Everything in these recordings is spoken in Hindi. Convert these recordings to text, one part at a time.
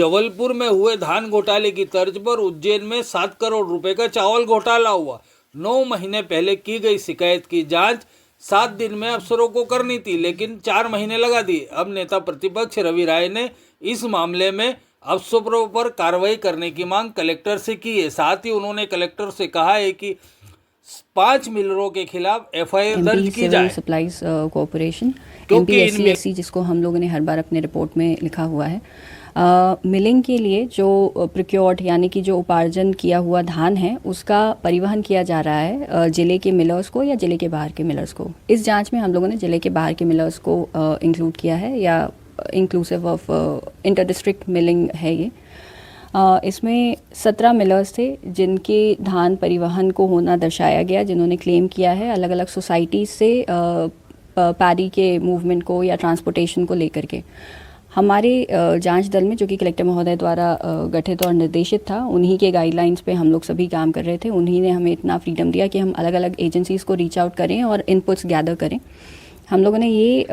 जबलपुर में हुए धान घोटाले की तर्ज पर उज्जैन में 7 करोड़ रुपए का चावल घोटाला हुआ। 9 महीने पहले की गई शिकायत की जांच 7 दिन में अफसरों को करनी थी, लेकिन 4 महीने लगा दिए। अब नेता प्रतिपक्ष रवि राय ने इस मामले में अफसरों पर कार्रवाई करने की मांग कलेक्टर से की है। साथ ही उन्होंने कलेक्टर से कहा है कि 5 मिलरों के खिलाफ एफआईआर दर्ज की जाए। सप्लाईज कॉर्पोरेशन क्योंकि एमपीएससी जिसको हम लोगों ने हर बार अपने रिपोर्ट में लिखा हुआ है, मिलिंग के लिए जो प्रोक्योर्ड यानी कि जो उपार्जन किया हुआ धान है उसका परिवहन किया जा रहा है जिले के मिलर्स को या जिले के बाहर के मिलर्स को। इस जांच में हम लोगों ने जिले के बाहर के मिलर्स को इंक्लूड किया है, या inclusive of inter district milling है ये। इसमें 17 मिलर्स थे जिनके धान परिवहन को होना दर्शाया गया, जिन्होंने क्लेम किया है अलग अलग सोसाइटी से पैडी के मूवमेंट को या ट्रांसपोर्टेशन को लेकर के। हमारे जांच दल में, जो कि कलेक्टर महोदय द्वारा गठित और निर्देशित था, उन्हीं के गाइडलाइंस पे हम लोग सभी काम कर रहे थे। उन्हीं ने हमें इतना फ्रीडम दिया कि हम अलग अलग एजेंसीज़ को रीच आउट करें और इनपुट्स गैदर करें। हम लोगों ने ये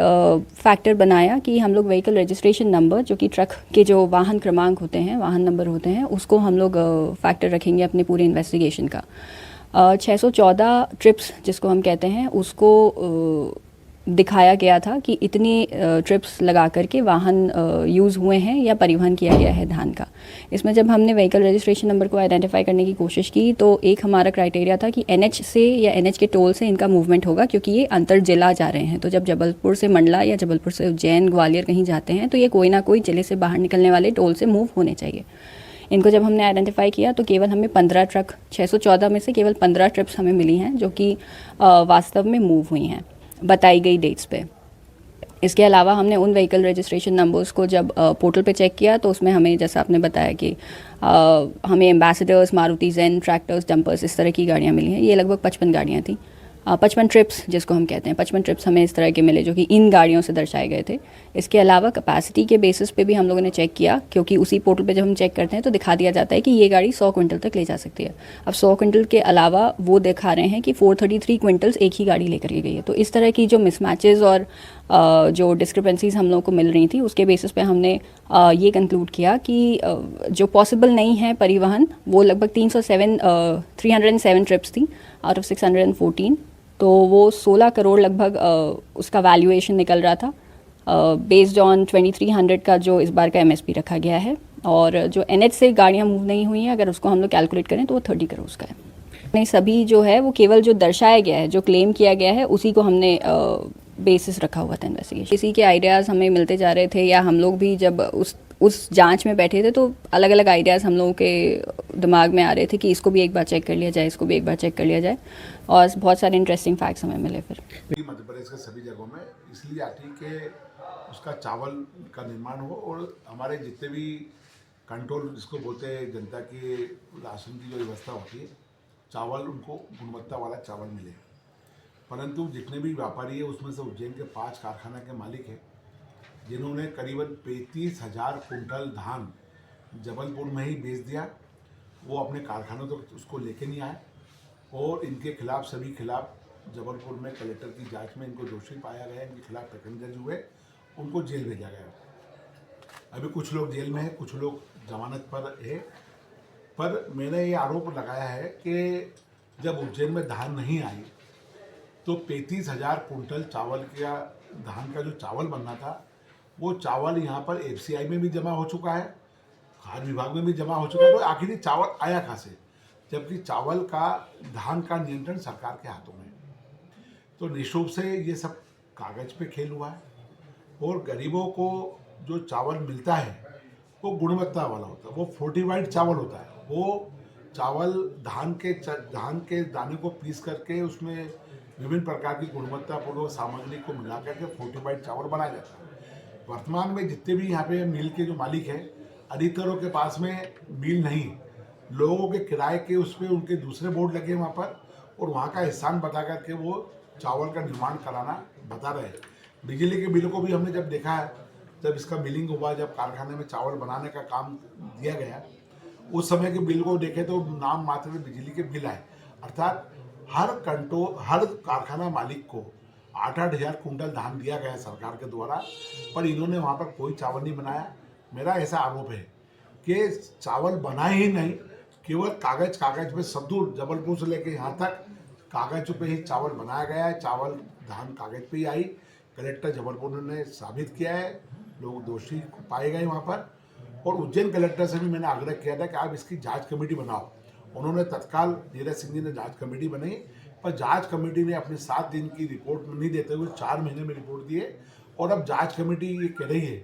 फैक्टर बनाया कि हम लोग व्हीकल रजिस्ट्रेशन नंबर, जो कि ट्रक के जो वाहन क्रमांक होते हैं, वाहन नंबर होते हैं, उसको हम लोग फैक्टर रखेंगे अपने पूरे इन्वेस्टिगेशन का। 614 ट्रिप्स जिसको हम कहते हैं, उसको दिखाया गया था कि इतनी ट्रिप्स लगा करके वाहन यूज़ हुए हैं या परिवहन किया गया है धान का। इसमें जब हमने व्हीकल रजिस्ट्रेशन नंबर को आइडेंटिफाई करने की कोशिश की तो एक हमारा क्राइटेरिया था कि एनएच से या एनएच के टोल से इनका मूवमेंट होगा, क्योंकि ये अंतर जिला जा रहे हैं। तो जब जबलपुर से मंडला या जबलपुर से उज्जैन, ग्वालियर कहीं जाते हैं तो ये कोई ना कोई जिले से बाहर निकलने वाले टोल से मूव होने चाहिए। इनको जब हमने आइडेंटिफाई किया तो केवल हमें 15 ट्रक, 614 में से केवल 15 ट्रिप्स हमें मिली हैं जो कि वास्तव में मूव हुई हैं बताई गई डेट्स पे। इसके अलावा हमने उन व्हीकल रजिस्ट्रेशन नंबर्स को जब पोर्टल पे चेक किया तो उसमें हमें, जैसा आपने बताया कि हमें Ambassadors, Maruti Zen, tractors, dumpers, इस तरह की गाड़ियाँ मिली हैं। ये लगभग 55 गाड़ियाँ थी। 55 ट्रिप्स जिसको हम कहते हैं, 55 ट्रिप्स हमें इस तरह के मिले जो कि इन गाड़ियों से दर्शाए गए थे। इसके अलावा कैपेसिटी के बेसिस पे भी हम लोगों ने चेक किया, क्योंकि उसी पोर्टल पे जब हम चेक करते हैं तो दिखा दिया जाता है कि ये गाड़ी 100 क्विंटल तक ले जा सकती है। अब 100 क्विंटल के अलावा वो दिखा रहे हैं कि 433 क्विंटल्स एक ही गाड़ी लेकर के गई है। तो इस तरह की जो मिसमैचेस और जो डिस्क्रिपेंसीज हम लोगों को मिल रही थी, उसके बेसिस पे हमने ये कंक्लूड किया कि जो पॉसिबल नहीं है परिवहन, वो लगभग 307 ट्रिप्स थी आउट ऑफ 614। तो वो 16 करोड़ लगभग उसका वैल्यूएशन निकल रहा था बेस्ड ऑन 2300 का जो इस बार का एमएसपी रखा गया है। और जो एनएच से गाड़ियाँ मूव नहीं हुई हैं, अगर उसको हम लोग कैलकुलेट करें तो वो 30 करोड़ का है। नहीं, सभी जो है वो केवल जो दर्शाया गया है, जो क्लेम किया गया है, उसी को हमने बेसिस रखा हुआ था इन्वेस्टिगेशन। इसी के आइडियाज़ हमें मिलते जा रहे थे, या हम लोग भी जब उस जांच में बैठे थे तो अलग अलग आइडियाज़ हम लोगों के दिमाग में आ रहे थे कि इसको भी एक बार चेक कर लिया जाए, इसको भी एक बार चेक कर लिया जाए, और बहुत सारे इंटरेस्टिंग फैक्ट्स हमें मिले। फिर मध्य प्रदेश के सभी जगहों में इसलिए आती कि उसका चावल का निर्माण हो और हमारे जितने भी कंट्रोल जिसको बोलते हैं, जनता की राशन की जो व्यवस्था होती है, चावल उनको गुणवत्ता वाला चावल मिले। परंतु जितने भी व्यापारी है उसमें से उज्जैन के 5 कारखाना के मालिक हैं जिन्होंने करीबन 35,000 कुंटल धान जबलपुर में ही बेच दिया। वो अपने कारखानों तक उसको लेके नहीं आए और इनके खिलाफ, सभी खिलाफ जबलपुर में कलेक्टर की जांच में इनको दोषी पाया गया, इनके खिलाफ प्रकरण दर्ज हुए, उनको जेल भेजा गया। अभी कुछ लोग जेल में हैं, कुछ लोग जमानत पर है। पर मैंने ये आरोप लगाया है कि जब उज्जैन में धान नहीं आई तो 35,000 कुंटल चावल का, धान का जो चावल बनना था, वो चावल यहाँ पर एफसीआई में भी जमा हो चुका है, खाद्य विभाग में भी जमा हो चुका है। तो आखिर चावल आया कहाँ से, जबकि चावल का, धान का नियंत्रण सरकार के हाथों में है। तो निश्चित रूप से ये सब कागज पे खेल हुआ है और गरीबों को जो चावल मिलता है वो गुणवत्ता वाला होता है, वो फोर्टिफाइड चावल होता है। वो चावल धान के दाने को पीस करके उसमें विभिन्न प्रकार की गुणवत्तापूर्ण सामग्री को मिला करके फोर्टिफाइड चावल बनाया जाता है। वर्तमान में जितने भी यहाँ पे मिल के जो मालिक हैं, अधिकतरों के पास में मिल नहीं, लोगों के किराए के उस पर उनके दूसरे बोर्ड लगे वहाँ पर, और वहाँ का एहसान बता करके वो चावल का निर्माण कराना बता रहे हैं। बिजली के बिल को भी हमने जब देखा है, जब इसका बिलिंग हुआ, जब कारखाने में चावल बनाने का काम दिया गया, उस समय के बिल को देखे तो नाम मात्र में बिजली के बिल आए। अर्थात हर कारखाना मालिक को 8-8 हज़ार कुंटल धान दिया गया सरकार के द्वारा, पर इन्होंने वहाँ पर कोई चावल नहीं बनाया। मेरा ऐसा आरोप है कि चावल बनाए ही नहीं, केवल कागज पे सब दूर जबलपुर से लेके यहाँ तक कागज पे ही चावल बनाया गया है। चावल धान कागज पे ही आई। कलेक्टर जबलपुर ने साबित किया है, लोग दोषी पाए गए वहाँ पर। और उज्जैन कलेक्टर से भी मैंने आग्रह किया था कि आप इसकी जांच कमेटी बनाओ। उन्होंने तत्काल नीरज सिंह जी ने जांच कमेटी बनाई, पर जांच कमेटी ने अपने 7 दिन की रिपोर्ट नहीं देते हुए 4 महीने में रिपोर्ट दिए। और अब जांच कमेटी ये कह रही है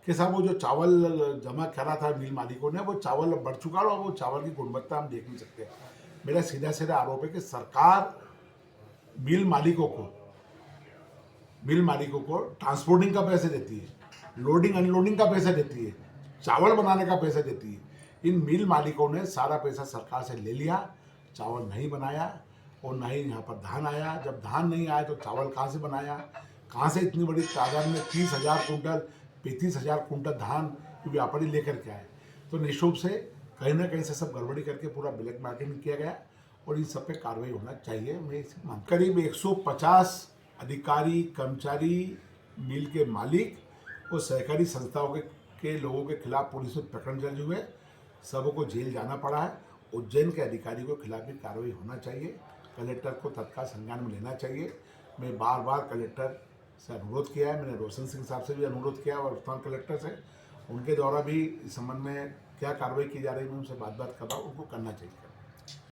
कि साहब वो जो चावल जमा करा था मिल मालिकों ने, वो चावल अब बढ़ चुका है और वो चावल की गुणवत्ता हम देख नहीं सकते। मेरा सीधा सीधा आरोप है कि सरकार मिल मालिकों को ट्रांसपोर्टिंग का पैसे देती है, लोडिंग अनलोडिंग का पैसा देती है, चावल बनाने का पैसा देती है। इन मिल मालिकों ने सारा पैसा सरकार से ले लिया, चावल नहीं बनाया और ना ही यहाँ पर धान आया। जब धान नहीं आया तो चावल कहाँ से बनाया, कहाँ से इतनी बड़ी तादाद में 30,000 कुंटल 35,000 कुंटल धान के व्यापारी लेकर के आए। तो निश्चित रूप से कहीं ना कहीं से सब गड़बड़ी करके पूरा ब्लैक मार्केटिंग किया गया और इन सब पे कार्रवाई होना चाहिए। मैं इसे मांग करीब 150 अधिकारी, कर्मचारी, मिल के मालिक और सहकारी संस्थाओं के लोगों के खिलाफ पुलिस में प्रकरण दर्ज हुए, सबको जेल जाना पड़ा है। उज्जैन के अधिकारी के खिलाफ भी कार्रवाई होना चाहिए, कलेक्टर को तत्काल संज्ञान में लेना चाहिए। मैं बार बार कलेक्टर से अनुरोध किया है, मैंने रोशन सिंह साहब से भी अनुरोध किया और स्थान कलेक्टर से, उनके द्वारा भी इस संबंध में क्या कार्रवाई की जा रही है मैं उनसे बात कर रहा हूँ, उनको करना चाहिए।